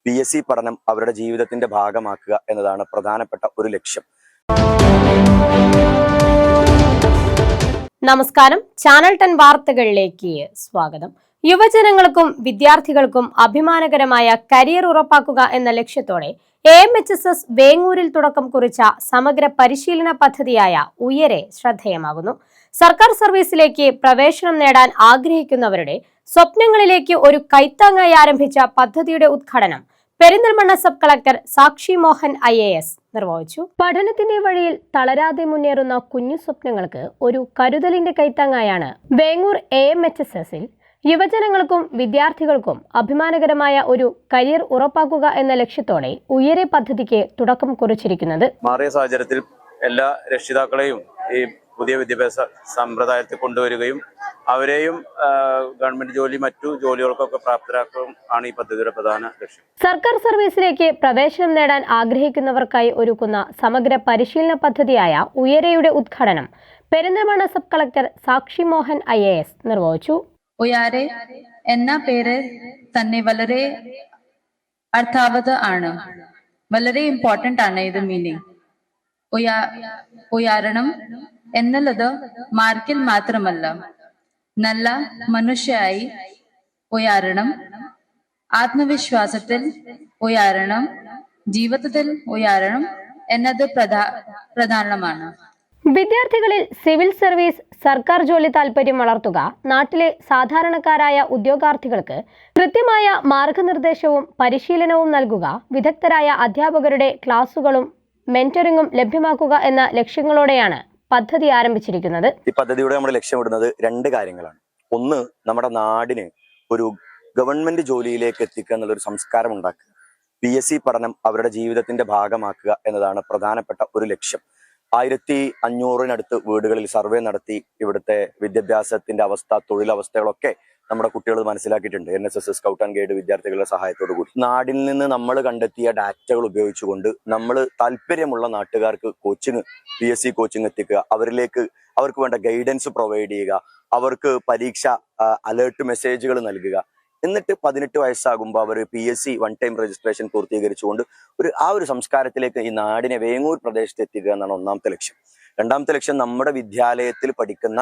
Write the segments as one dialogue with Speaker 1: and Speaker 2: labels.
Speaker 1: PSC പഠനം അവരുടെ ജീവിതത്തിന്റെ ഭാഗമാക്കുക എന്നതാണ് പ്രധാനപ്പെട്ട ഒരു ലക്ഷ്യം.
Speaker 2: നമസ്കാരം, ചാനൽ 10 വാർത്തകളിലേക്ക് സ്വാഗതം. യുവജനങ്ങൾക്കും വിദ്യാർത്ഥികൾക്കും അഭിമാനകരമായ കരിയർ ഉറപ്പാക്കുക എന്ന ലക്ഷ്യത്തോടെ AMHSS വേങ്ങൂരിൽ തുടക്കം കുറിച്ച സമഗ്ര പരിശീലന പദ്ധതിയായ ഉയരെ ശ്രദ്ധേയമാകുന്നു. സർക്കാർ സർവീസിലേക്ക് പ്രവേശനം നേടാൻ ആഗ്രഹിക്കുന്നവരുടെ സ്വപ്നങ്ങളിലേക്ക് ഒരു കൈത്താങ്ങായി ആരംഭിച്ച പദ്ധതിയുടെ ഉദ്ഘാടനം പെരിന്തൽമണ്ണ സബ് കളക്ടർ സാക്ഷി മോഹൻ IAS നിർവഹിച്ചു. പഠനത്തിന്റെ വഴിയിൽ തളരാതെ മുന്നേറുന്ന കുഞ്ഞു സ്വപ്നങ്ങൾക്ക് ഒരു കരുതലിന്റെ കൈത്താങ്ങായാണ് വേങ്ങൂർ AMHSSൽ യുവജനങ്ങൾക്കും വിദ്യാർത്ഥികൾക്കും അഭിമാനകരമായ ഒരു കരിയർ ഉറപ്പാക്കുക എന്ന ലക്ഷ്യത്തോടെ ഉയരെ പദ്ധതിക്ക് തുടക്കം കുറിച്ചിരിക്കുന്നത്.
Speaker 1: മാറിയ സാഹചര്യത്തിൽ എല്ലാ രക്ഷിതാക്കളെയും ഈ പുതിയ വിദ്യാഭ്യാസ സമ്പ്രദായത്തിൽ കൊണ്ടുവരികയും അവരെയും ഗവൺമെന്റ് ജോലി മറ്റു ജോലികൾക്കൊക്കെ പ്രാപ്തരാക്കുകയും ആണ് ഈ പദ്ധതിയുടെ പ്രധാന ലക്ഷ്യം.
Speaker 2: സർക്കാർ സർവീസിലേക്ക് പ്രവേശനം നേടാൻ ആഗ്രഹിക്കുന്നവർക്കായി ഒരുക്കുന്ന സമഗ്ര പരിശീലന പദ്ധതിയായ ഉയരെയുടെ ഉദ്ഘാടനം പെരിന്തൽമണ്ണ സബ് കളക്ടർ സാക്ഷി മോഹൻ IAS നിർവഹിച്ചു.
Speaker 3: ഉയാരെ എന്ന പേര് തന്നെ വളരെ അർത്ഥാവത് ആണ്, വളരെ ഇമ്പോർട്ടന്റ് ആണ് ഇത് മീനിങ്. ഉയരണം എന്നുള്ളത് മാർക്കിൽ മാത്രമല്ല, നല്ല മനുഷ്യയായി ഉയരണം, ആത്മവിശ്വാസത്തിൽ ഉയരണം, ജീവിതത്തിൽ ഉയരണം എന്നത് പ്രധാനമാണ്.
Speaker 2: വിദ്യാർത്ഥികളിൽ സിവിൽ സർവീസ്, സർക്കാർ ജോലി താൽപര്യം വളർത്തുക, നാട്ടിലെ സാധാരണക്കാരായ ഉദ്യോഗാർത്ഥികൾക്ക് കൃത്യമായ മാർഗനിർദ്ദേശവും പരിശീലനവും നൽകുക, വിദഗ്ധരായ അധ്യാപകരുടെ ക്ലാസുകളും മെന്ററിംഗും ലഭ്യമാക്കുക എന്ന ലക്ഷ്യങ്ങളോടെയാണ് പദ്ധതി ആരംഭിച്ചിരിക്കുന്നത്.
Speaker 1: ഈ പദ്ധതിയുടെ നമ്മൾ ലക്ഷ്യമിടുന്നത് 2 കാര്യങ്ങളാണ്. ഒന്ന്, നമ്മുടെ നാടിന് ഒരു ഗവൺമെന്റ് ജോലിയിലേക്ക് എത്തിക്കുക എന്നുള്ളൊരു സംസ്കാരം ഉണ്ടാക്കുക. PSC പഠനം അവരുടെ ജീവിതത്തിന്റെ ഭാഗമാക്കുക എന്നതാണ് പ്രധാനപ്പെട്ട ഒരു ലക്ഷ്യം. 1500-നടുത്ത് വീടുകളിൽ സർവേ നടത്തി ഇവിടുത്തെ വിദ്യാഭ്യാസത്തിന്റെ അവസ്ഥ, തൊഴിലവസ്ഥകളൊക്കെ നമ്മുടെ കുട്ടികൾ മനസ്സിലാക്കിയിട്ടുണ്ട്. NSS, സ്കൗട്ട് ആൻഡ് ഗൈഡ് വിദ്യാർത്ഥികളുടെ സഹായത്തോടു കൂടി നാടിൽ നിന്ന് നമ്മൾ കണ്ടെത്തിയ ഡാറ്റകൾ ഉപയോഗിച്ചുകൊണ്ട് നമ്മൾ താല്പര്യമുള്ള നാട്ടുകാർക്ക് കോച്ചിങ്, PSC കോച്ചിങ് എത്തിക്കുക, അവർക്ക് വേണ്ട ഗൈഡൻസ് പ്രൊവൈഡ് ചെയ്യുക, അവർക്ക് പരീക്ഷ അലേർട്ട് മെസ്സേജുകൾ നൽകുക. എന്നിട്ട് 18 വയസ്സാകുമ്പോൾ അവർ PSC വൺ ടൈം രജിസ്ട്രേഷൻ പൂർത്തീകരിച്ചുകൊണ്ട് ഒരു സംസ്കാരത്തിലേക്ക് ഈ നാടിനെ വേങ്ങൂർ പ്രദേശത്ത് എത്തിക്കുക എന്നാണ് ഒന്നാമത്തെ ലക്ഷ്യം. രണ്ടാമത്തെ ലക്ഷ്യം, നമ്മുടെ വിദ്യാലയത്തിൽ പഠിക്കുന്ന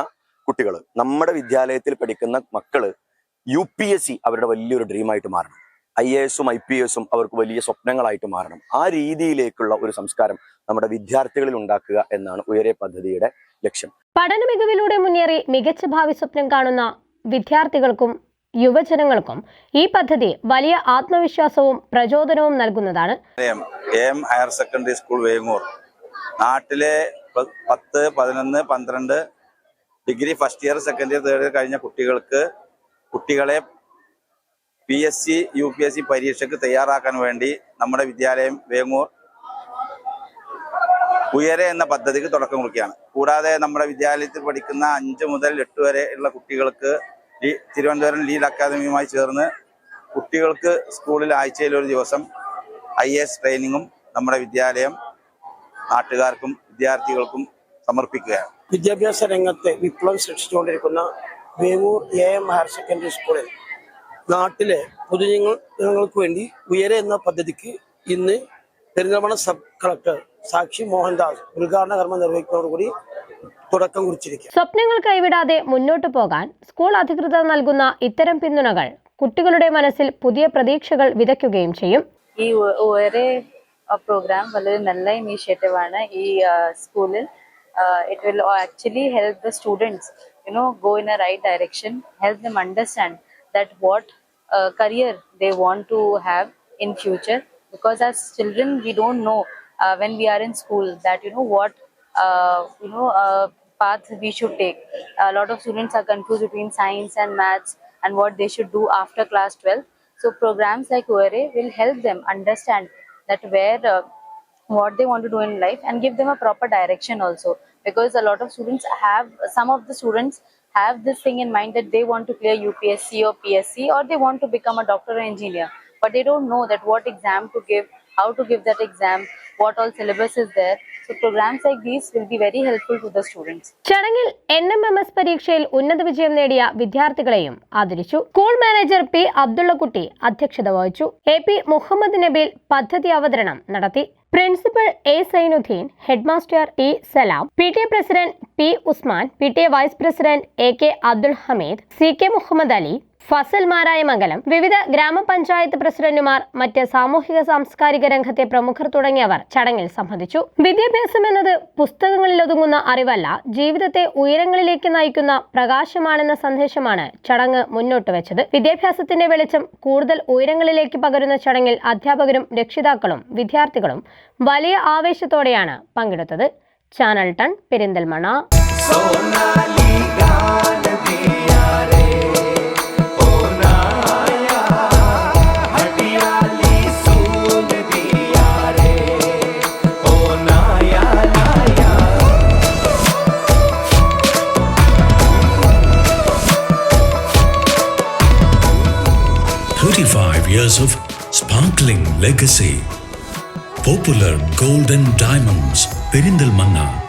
Speaker 1: കുട്ടികൾ, നമ്മുടെ വിദ്യാലയത്തിൽ പഠിക്കുന്ന മക്കള് UPSC അവരുടെ വലിയൊരു ഡ്രീമായിട്ട് മാറണം, IAS-ഉം IPS-ഉം അവർക്ക് വലിയ സ്വപ്നങ്ങളായിട്ട് മാറണം. ആ രീതിയിലേക്കുള്ള ഒരു സംസ്കാരം നമ്മുടെ വിദ്യാർത്ഥികളിൽ ഉണ്ടാക്കുക എന്നാണ് ഉയരെ പദ്ധതിയുടെ ലക്ഷ്യം.
Speaker 2: പഠന മികവിലൂടെ മുന്നേറി മികച്ച ഭാവി സ്വപ്നം കാണുന്ന വിദ്യാർത്ഥികൾക്കും യുവജനങ്ങൾക്കും ഈ പദ്ധതി വലിയ ആത്മവിശ്വാസവും പ്രചോദനവും നൽകുന്നതാണ്.
Speaker 4: AM higher secondary school Vengoor നാട്ടിലെ 10, 11, 12 degree first year, second year, third year കഴിഞ്ഞ കുട്ടികളെ PSC UPSC പരീക്ഷയ്ക്ക് തയ്യാറാക്കാൻ വേണ്ടി നമ്മുടെ വിദ്യാലയം വേങ്ങൂർ ഉയരെ എന്ന പദ്ധതിക്ക് തുടക്കം കുറിക്കുകയാണ്. കൂടാതെ നമ്മുടെ വിദ്യാലയത്തിൽ പഠിക്കുന്ന 5 മുതൽ 8 വരെ ഉള്ള കുട്ടികൾക്ക് തിരുവനന്തപുരം ലീഡ് അക്കാദമിയുമായി ചേർന്ന് കുട്ടികൾക്ക് സ്കൂളിൽ ആഴ്ചയിൽ ഒരു ദിവസം IAS ട്രെയിനിങ്ങും നമ്മുടെ വിദ്യാലയം നാട്ടുകാർക്കും വിദ്യാർത്ഥികൾക്കും സമർപ്പിക്കുകയാണ്.
Speaker 5: വിദ്യാഭ്യാസ രംഗത്തെ വിപ്ലവം സൃഷ്ടിച്ചുകൊണ്ടിരിക്കുന്ന വേങ്ങൂർ AM ഹയർ സെക്കൻഡറി സ്കൂളിൽ നാട്ടിലെ പൊതുജനങ്ങൾക്ക് വേണ്ടി ഉയരെ എന്ന പദ്ധതിക്ക് ഇന്ന് പെരിന്തൽമണ്ണ സബ് കളക്ടർ സാക്ഷി മോഹൻദാസ് ഉദ്ഘാടന കർമ്മം നിർവഹിക്കുന്നതോടുകൂടി തുടക്കം കുറിച്ചിരിക്കുക.
Speaker 2: സ്വപ്നങ്ങൾ കൈവിടാതെ മുന്നോട്ടു പോകാൻ സ്കൂൾ അധികൃതർ നൽകുന്ന ഇത്തരം പിന്തുണകൾ കുട്ടികളുടെ മനസ്സിൽ പുതിയ പ്രതീക്ഷകൾ വിതയ്ക്കുകയും ചെയ്യും.
Speaker 3: ഈ ഉയരെ പ്രോഗ്രാം വളരെ നല്ല ഇനീഷ്യേറ്റീവ് ആണ്. ഈ സ്കൂളിൽ it will actually help the students go in a right direction, help them understand that what career they want to have in future, because as children we don't know when we are in school that what path we should take. A lot of students are confused between science and maths and what they should do after class 12. So programs like Uere will help them understand that what they want to do in life and give them a proper direction also, because a lot of students some of the students have this thing in mind that they want to clear UPSC or PSC, or they want to become a doctor or engineer, but they don't know that what exam to give, how to give that exam, what all syllabus is there. So programs like these will be very helpful to the students.
Speaker 2: ചടങ്ങിൽ NMMS പരീക്ഷയിൽ ഉന്നത വിജയം നേടിയ വിദ്യാർത്ഥികളെയും ആദരിച്ചു. School manager P. Abdullakutty അധ്യക്ഷത വഹിച്ചു. AP Muhammad Nabeel പദ്ധതി അവതരണം നടത്തി. Principal A. Zainuddin, headmaster T. Salam, PTA president P. Usman, PTA vice president AK Abdul Hameed, CK Muhammad Ali, Fazal Marayamangalam, വിവിധ ഗ്രാമപഞ്ചായത്ത് പ്രസിഡന്റുമാർ, മറ്റ് സാമൂഹിക സാംസ്കാരിക രംഗത്തെ പ്രമുഖർ തുടങ്ങിയവർ ചടങ്ങിൽ സംബന്ധിച്ചു. വിദ്യാഭ്യാസം എന്നത് പുസ്തകങ്ങളിൽ ഒതുങ്ങുന്ന അറിവല്ല, ജീവിതത്തെ ഉയരങ്ങളിലേക്ക് നയിക്കുന്ന പ്രകാശമാണെന്ന സന്ദേശമാണ് ചടങ്ങ് മുന്നോട്ട് വെച്ചത്. വിദ്യാഭ്യാസത്തിന്റെ വെളിച്ചം കൂടുതൽ ഉയരങ്ങളിലേക്ക് പകരുന്ന ചടങ്ങിൽ അധ്യാപകരും രക്ഷിതാക്കളും വിദ്യാർത്ഥികളും വലിയ ആവേശത്തോടെയാണ് പങ്കെടുത്തത്. Channel 10 Perinthalmanna.
Speaker 6: Years of sparkling legacy. Popular Gold and Diamonds, Perindalmanna.